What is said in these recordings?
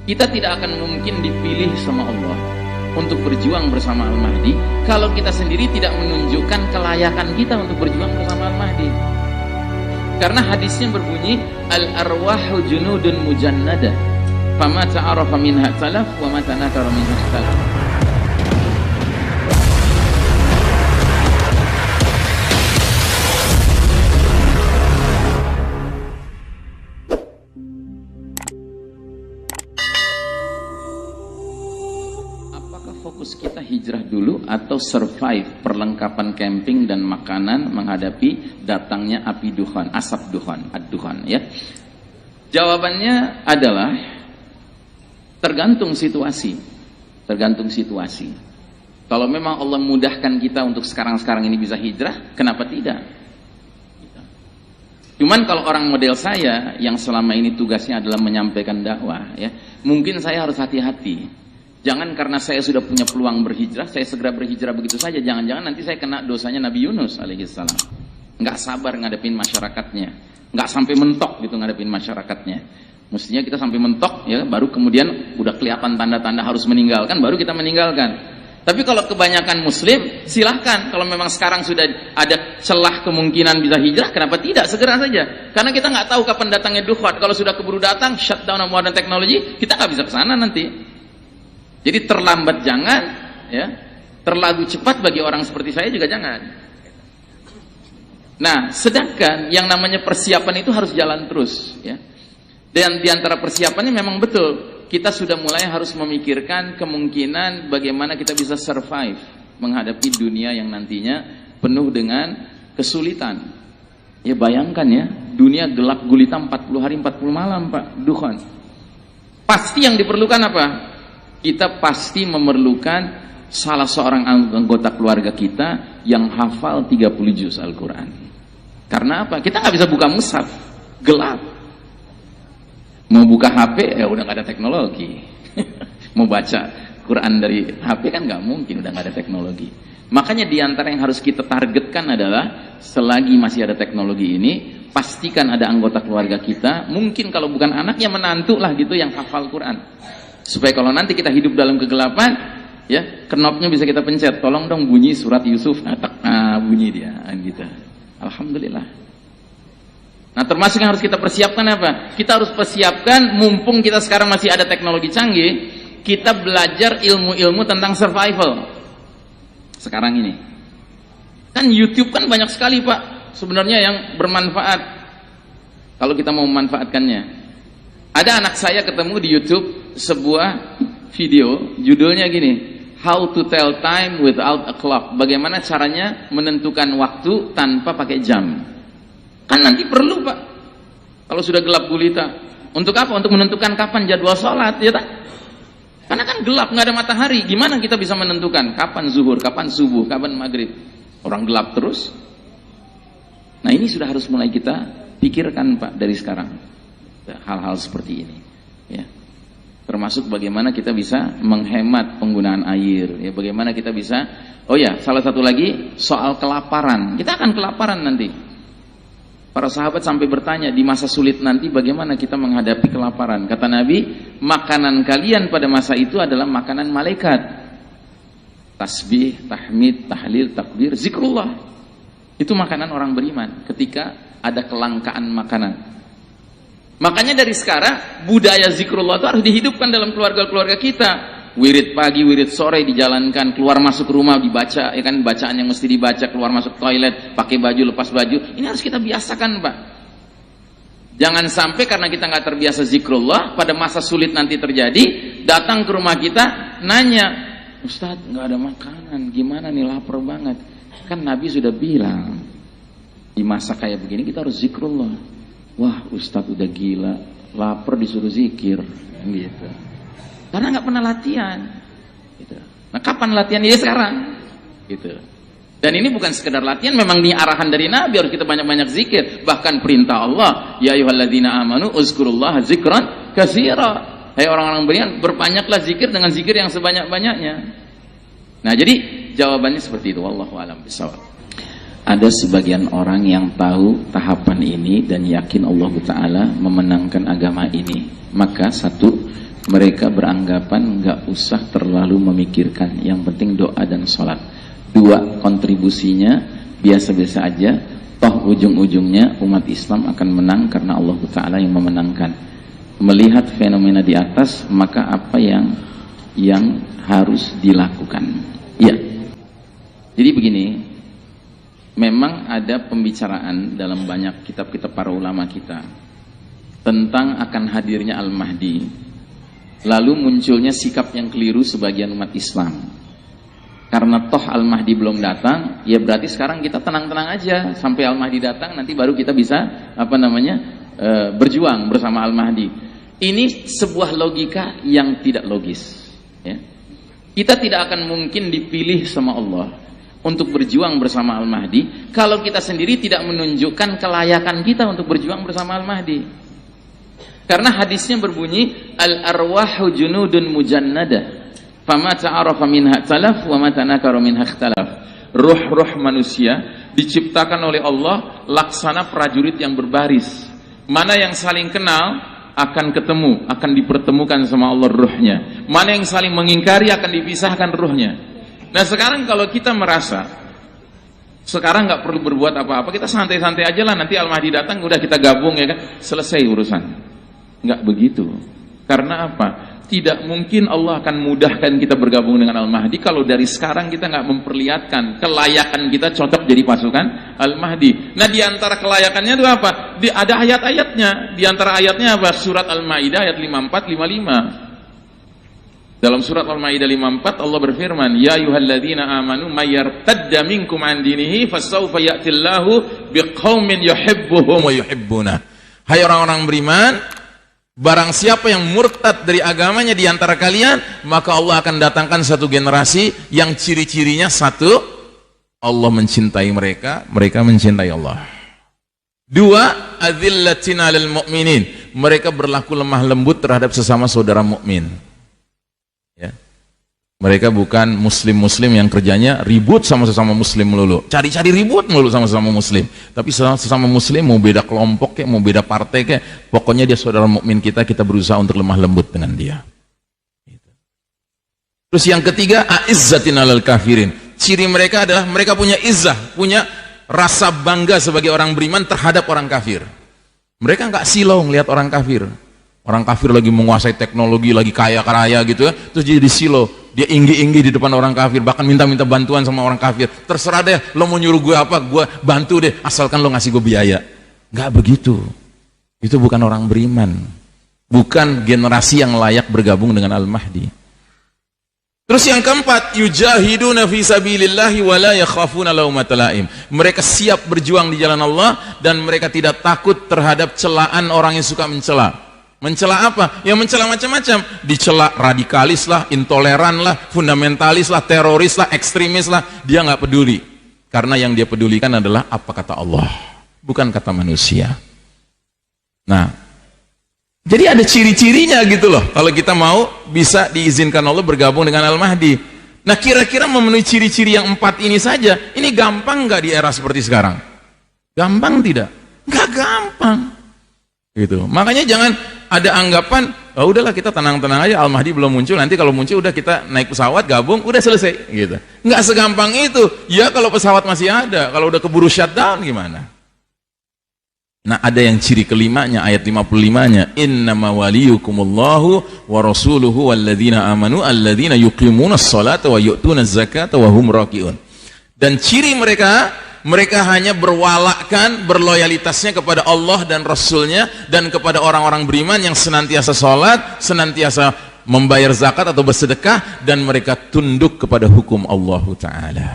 Kita tidak akan mungkin dipilih sama Allah untuk berjuang bersama Al-Mahdi kalau kita sendiri tidak menunjukkan kelayakan kita untuk berjuang bersama Al-Mahdi. Karena hadisnya berbunyi, al-arwahu junudun mujannadah, fama ta'arafa minha talaf wa ma tanakara minha talaf. Fokus kita hijrah dulu atau survive perlengkapan camping dan makanan menghadapi datangnya api duhan, asap duhan, ad-duhan, ya. Jawabannya adalah tergantung situasi. Tergantung situasi. Kalau memang Allah mudahkan kita untuk sekarang-sekarang ini bisa hijrah, kenapa tidak? Cuman kalau orang model saya yang selama ini tugasnya adalah menyampaikan dakwah, ya, mungkin saya harus hati-hati. Jangan karena saya sudah punya peluang berhijrah, saya segera berhijrah begitu saja. Jangan-jangan nanti saya kena dosanya Nabi Yunus alaihissalam. Nggak sabar ngadepin masyarakatnya, nggak sampai mentok gitu ngadepin masyarakatnya. Mestinya kita sampai mentok, ya, baru kemudian udah kelihatan tanda-tanda harus meninggalkan, baru kita meninggalkan. Tapi kalau kebanyakan Muslim, silahkan. Kalau memang sekarang sudah ada celah kemungkinan bisa hijrah, kenapa tidak? Segera saja. Karena kita nggak tahu kapan datangnya dukhot. Kalau sudah keburu datang, shutdown modern teknologi, kita nggak bisa ke sana nanti. Jadi terlambat jangan, ya. Terlalu cepat bagi orang seperti saya juga jangan. Nah, sedangkan yang namanya persiapan itu harus jalan terus, ya. Dan diantara persiapannya memang betul, kita sudah mulai harus memikirkan kemungkinan bagaimana kita bisa survive menghadapi dunia yang nantinya penuh dengan kesulitan. Ya bayangkan ya, dunia gelap gulita 40 hari 40 malam, Pak, duhan. Pasti yang diperlukan apa? Kita pasti memerlukan salah seorang anggota keluarga kita yang hafal 30 juz Al-Quran. Karena apa? Kita nggak bisa buka mushaf, gelap. Mau buka HP, ya udah nggak ada teknologi. Mau baca Quran dari HP kan nggak mungkin, udah nggak ada teknologi. Makanya diantara yang harus kita targetkan adalah selagi masih ada teknologi ini, pastikan ada anggota keluarga kita, mungkin kalau bukan anak ya menantu lah gitu yang hafal Quran. Supaya kalau nanti kita hidup dalam kegelapan, ya knopnya bisa kita pencet, tolong dong bunyi surat Yusuf, bunyi dia, gitu. Alhamdulillah. Nah termasuk yang harus kita persiapkan apa? Kita harus persiapkan, mumpung kita sekarang masih ada teknologi canggih, kita belajar ilmu-ilmu tentang survival. Sekarang ini, kan YouTube kan banyak sekali Pak, sebenarnya yang bermanfaat. Kalau kita mau memanfaatkannya. Ada anak saya ketemu di YouTube sebuah video, judulnya gini, How to Tell Time Without a Clock. Bagaimana caranya menentukan waktu tanpa pakai jam. Kan nanti perlu Pak, kalau sudah gelap gulita. Untuk apa? Untuk menentukan kapan jadwal sholat, ya tak? Karena kan gelap, nggak ada matahari. Gimana kita bisa menentukan kapan zuhur, kapan subuh, kapan maghrib? Orang gelap terus. Nah ini sudah harus mulai kita pikirkan Pak dari sekarang. Hal-hal seperti ini, ya. Termasuk bagaimana kita bisa menghemat penggunaan air, ya. Bagaimana kita bisa, oh ya, salah satu lagi soal kelaparan. Kita akan kelaparan nanti. Para sahabat sampai bertanya di masa sulit nanti bagaimana kita menghadapi kelaparan. Kata Nabi, makanan kalian pada masa itu adalah makanan malaikat. Tasbih, tahmid, tahlil, takbir, zikrullah. Itu makanan orang beriman ketika ada kelangkaan makanan. Makanya dari sekarang budaya zikrullah itu harus dihidupkan dalam keluarga-keluarga kita. Wirid pagi, wirid sore dijalankan, keluar masuk rumah dibaca, ya kan, bacaan yang mesti dibaca, keluar masuk toilet, pakai baju, lepas baju. Ini harus kita biasakan Pak. Jangan sampai karena kita nggak terbiasa zikrullah, pada masa sulit nanti terjadi, datang ke rumah kita nanya, Ustaz nggak ada makanan, gimana nih, lapar banget. Kan Nabi sudah bilang di masa kayak begini kita harus zikrullah. Wah Ustadz udah gila, lapar disuruh zikir, gitu. Karena nggak pernah latihan, gitu. Nah kapan latihan? Ya sekarang, gitu. Dan ini bukan sekedar latihan, memang ini arahan dari Nabi, harus kita banyak-banyak zikir. Bahkan perintah Allah, ya ayyuhalladzina amanu uzkurullaha zikran katsira. Hai orang-orang beriman, berbanyaklah zikir dengan zikir yang sebanyak-banyaknya. Nah jadi jawabannya seperti itu. Wallahu a'lam bishawab. Ada sebagian orang yang tahu tahapan ini dan yakin Allah Ta'ala memenangkan agama ini. Maka satu, mereka beranggapan nggak usah terlalu memikirkan, yang penting doa dan sholat. Dua, kontribusinya biasa-biasa aja, toh ujung-ujungnya umat Islam akan menang karena Allah Ta'ala yang memenangkan. Melihat fenomena di atas, maka apa yang harus dilakukan? Ya, jadi begini, memang ada pembicaraan dalam banyak kitab-kitab para ulama kita tentang akan hadirnya Al-Mahdi. Lalu munculnya sikap yang keliru sebagian umat Islam. Karena toh Al-Mahdi belum datang, ya berarti sekarang kita tenang-tenang aja sampai Al-Mahdi datang, nanti baru kita bisa berjuang bersama Al-Mahdi. Ini sebuah logika yang tidak logis. Ya. Kita tidak akan mungkin dipilih sama Allah untuk berjuang bersama Al-Mahdi kalau kita sendiri tidak menunjukkan kelayakan kita untuk berjuang bersama Al-Mahdi. Karena hadisnya berbunyi al-arwahu junudun mujannada fama ta'arafa minha talaf wa ma tanakara minha ikhtalaf. Ruh-ruh manusia diciptakan oleh Allah laksana prajurit yang berbaris. Mana yang saling kenal akan ketemu, akan dipertemukan sama Allah ruhnya. Mana yang saling mengingkari akan dipisahkan ruhnya. Nah sekarang kalau kita merasa sekarang nggak perlu berbuat apa-apa, kita santai-santai aja lah, nanti Al-Mahdi datang udah kita gabung ya kan, selesai urusan. Nggak begitu. Karena apa? Tidak mungkin Allah akan mudahkan kita bergabung dengan Al-Mahdi kalau dari sekarang kita nggak memperlihatkan kelayakan kita cocok jadi pasukan Al-Mahdi. Nah di antara kelayakannya itu apa? Ada ayat-ayatnya. Di antara ayatnya apa? Surat Al-Maidah ayat 54-55. Dalam surat Al-Maidah 54 Allah berfirman, ya ayyuhalladzina amanu may yartadda minkum an dinihi fasawfa ya'tillahu biqaumin yuhibbuhum wa yuhibbuna. Hai orang-orang beriman, barang siapa yang murtad dari agamanya di antara kalian, maka Allah akan datangkan satu generasi yang ciri-cirinya satu, Allah mencintai mereka, mereka mencintai Allah. Dua, adzillatin 'alal mu'minin, mereka berlaku lemah lembut terhadap sesama saudara mukmin. Ya. Mereka bukan muslim-muslim yang kerjanya ribut sama sesama muslim melulu, cari-cari ribut melulu sama sesama muslim. Tapi sesama muslim mau beda kelompok kayak, mau beda partai kayak, pokoknya dia saudara mukmin kita, kita berusaha untuk lemah lembut dengan dia. Terus yang ketiga, aizzatin 'alal kafirin. Ciri mereka adalah mereka punya izzah, punya rasa bangga sebagai orang beriman terhadap orang kafir. Mereka nggak silau ngelihat orang kafir. Orang kafir lagi menguasai teknologi, lagi kaya-kaya gitu ya, terus jadi silau. Dia inggi-inggi di depan orang kafir, bahkan minta-minta bantuan sama orang kafir. Terserah deh, lo mau nyuruh gue apa, gue bantu deh, asalkan lo ngasih gue biaya. Nggak begitu. Itu bukan orang beriman. Bukan generasi yang layak bergabung dengan Al-Mahdi. Terus yang keempat, yujahiduna fi sabilillahi wa la yakhafuna laumata laim. Mereka siap berjuang di jalan Allah dan mereka tidak takut terhadap celaan orang yang suka mencela. Mencela apa? Ya mencela macam-macam. Dicela radikalis lah, intoleran lah, fundamentalis lah, teroris lah, ekstremis lah. Dia nggak peduli. Karena yang dia pedulikan adalah apa kata Allah, bukan kata manusia. Nah, jadi ada ciri-cirinya gitu loh. Kalau kita mau bisa diizinkan Allah bergabung dengan Al-Mahdi. Nah kira-kira memenuhi ciri-ciri yang 4 ini saja, ini gampang nggak di era seperti sekarang? Gampang tidak? Nggak gampang. Gitu. Makanya jangan ada anggapan, oh udahlah kita tenang-tenang aja, Al-Mahdi belum muncul, nanti kalau muncul udah kita naik pesawat gabung, udah selesai gitu. Nggak segampang itu. Ya kalau pesawat masih ada, kalau udah keburu shutdown gimana? Nah ada yang ciri kelimanya, ayat 55-nya, innama waliyukumullahu wa rasuluhu walladzina amanu alladzina yuqimunas salata wa yu'tunaz zakata wa hum raki'un. Dan ciri mereka hanya berwalakkan, berloyalitasnya kepada Allah dan Rasulnya dan kepada orang-orang beriman yang senantiasa sholat, senantiasa membayar zakat atau bersedekah, dan mereka tunduk kepada hukum Allah Ta'ala.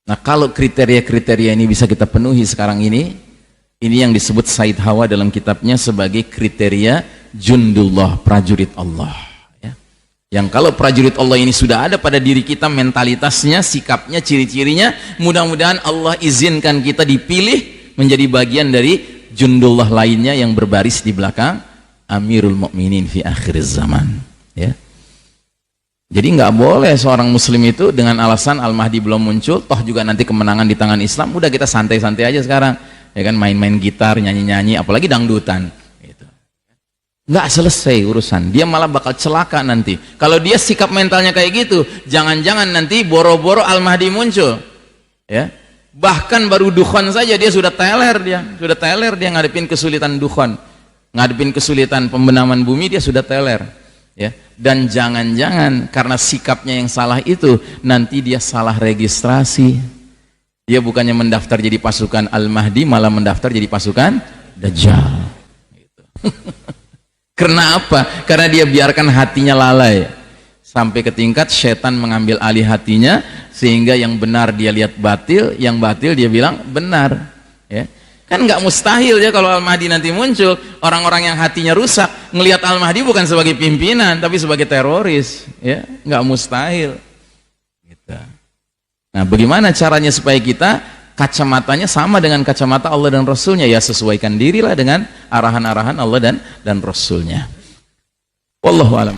Nah kalau kriteria-kriteria ini bisa kita penuhi sekarang ini yang disebut Said Hawa dalam kitabnya sebagai kriteria jundullah, prajurit Allah. Yang kalau prajurit Allah ini sudah ada pada diri kita, mentalitasnya, sikapnya, ciri-cirinya, mudah-mudahan Allah izinkan kita dipilih menjadi bagian dari jundullah lainnya yang berbaris di belakang Amirul Mukminin fi akhir zaman. Ya. Jadi nggak boleh seorang muslim itu dengan alasan Al-Mahdi belum muncul, toh juga nanti kemenangan di tangan Islam, udah kita santai-santai aja sekarang, ya kan, main-main gitar, nyanyi-nyanyi, apalagi dangdutan. nggak selesai urusan, dia malah bakal celaka nanti. Kalau dia sikap mentalnya kayak gitu, jangan-jangan nanti boro-boro Al-Mahdi muncul, ya. Bahkan baru dukhan saja dia sudah teler dia ngadepin kesulitan dukhan, ngadepin kesulitan pembenaman bumi, dia sudah teler, ya. Dan jangan-jangan karena sikapnya yang salah itu, nanti dia salah registrasi. Dia bukannya mendaftar jadi pasukan Al-Mahdi, malah mendaftar jadi pasukan Dajjal. Gitu. Karena apa? Karena dia biarkan hatinya lalai sampai ke tingkat setan mengambil alih hatinya, sehingga yang benar dia lihat batil, yang batil dia bilang benar, ya. Kan nggak mustahil ya kalau Al-Mahdi nanti muncul, orang-orang yang hatinya rusak ngelihat Al-Mahdi bukan sebagai pimpinan tapi sebagai teroris, ya. Nggak mustahil gitu. Nah, bagaimana caranya supaya kita kacamatanya sama dengan kacamata Allah dan Rasulnya? Ya, sesuaikan dirilah dengan arahan-arahan Allah dan Rasulnya. Wallahu a'lam.